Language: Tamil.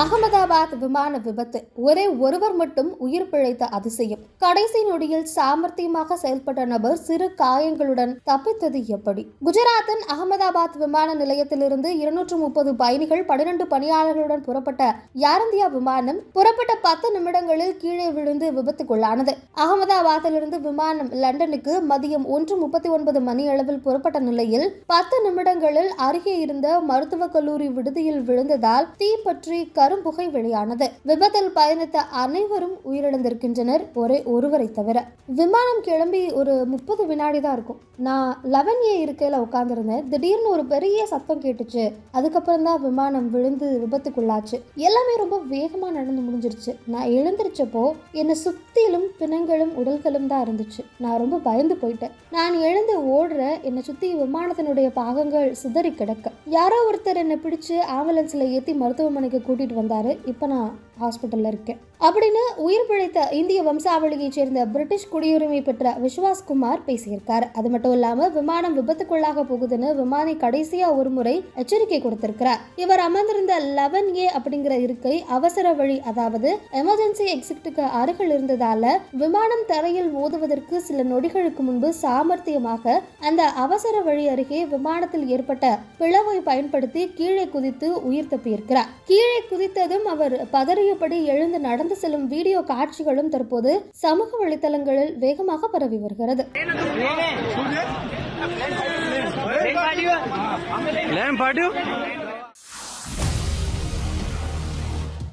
அகமதாபாத் விமான விபத்து. ஒருவர் மட்டும் உயிர் பிழைத்த அதிசயம். கடைசி நொடியில் சாமர்த்தியமாக செயல்பட்ட நபர் சிறு காயங்களுடன் தப்பித்தது எப்படி? குஜராத்தின் அகமதாபாத் விமான நிலையத்திலிருந்து 230 பயணிகள் 12 பணியாளர்களுடன் புறப்பட்ட ஏர் இந்தியா விமானம் புறப்பட்ட 10 நிமிடங்களில் கீழே விழுந்து விபத்துக்குள்ளானது. அகமதாபாத்திலிருந்து விமானம் லண்டனுக்கு மதியம் 1:39 மணியளவில் புறப்பட்ட நிலையில் 10 நிமிடங்களில் அருகே இருந்த மருத்துவக் கல்லூரி விடுதியில் விழுந்ததால் தீப்பற்றி கரும்புகை வெளியானது. விபத்தில் பயணித்த அனைவரும் உயிரிழந்திருக்கின்றனர், ஒருவரை தவிர. விமானம் கிளம்பி ஒரு 30 வினாடி தான் இருக்கும். நான் 11A இருக்கையில உட்கார்ந்துருந்தேன். திடீர்னு ஒரு பெரிய சத்தம் கேட்டுச்சு. அதுக்கப்புறம் தான் விமானம் விழுந்து விபத்துக்குள்ளாச்சு. எல்லாமே ரொம்ப வேகமா நடந்து முடிஞ்சிருச்சு. நான் எழுந்திருச்சப்போ என்னை சுத்திலும் பிணங்களும் உடல்களும் தான் இருந்துச்சு. நான் ரொம்ப பயந்து போயிட்டேன். நான் எழுந்து ஓடுற, என்னை சுத்தி விமானத்தினுடைய பாகங்கள் சிதறி கிடக்க. யாரோ ஒருத்தர் என்னை பிடிச்சு ஆம்புலன்ஸ்ல ஏற்றி மருத்துவமனைக்கு கூட்டிட்டு வந்தாரு. இப்போ நான் ஹாஸ்பிட்டல்ல இருக்கேன் அப்படின்னு உயிர் பிழைத்த இந்திய வம்சாவளியை சேர்ந்த பிரிட்டிஷ் குடியுரிமை பெற்ற விஸ்வாஸ் குமார் பேசியிருக்காரு. அது மட்டும் இல்லாம விமானம் விபத்துக்குள்ளாக போகுதுன்னு விமானி கடைசியா ஒரு முறை எச்சரிக்கை கொடுத்திருக்கிறார். இவர் அமர்ந்திருந்த 11A அப்படிங்கிற இருக்கை அவசர வழி, அதாவது எமர்ஜென்சி எக்ஸிட்டுக்கு அருகில் இருந்ததால விமானம் தரையில் மோதுவதற்கு சில நொடிகளுக்கு முன்பு சாமர்த்தியமாக அந்த அவசர வழி அருகே விமானத்தில் ஏற்பட்ட பிளவை பயன்படுத்தி கீழே குதித்து உயிர் தப்பியிருக்கிறார். கீழே குதித்ததும் அவர் பதறியபடி எழுந்து நடந்து செல்லும் வீடியோ காட்சிகளும் தற்போது சமூக வலைதளங்களில் வேகமாக பரவி வருகிறது.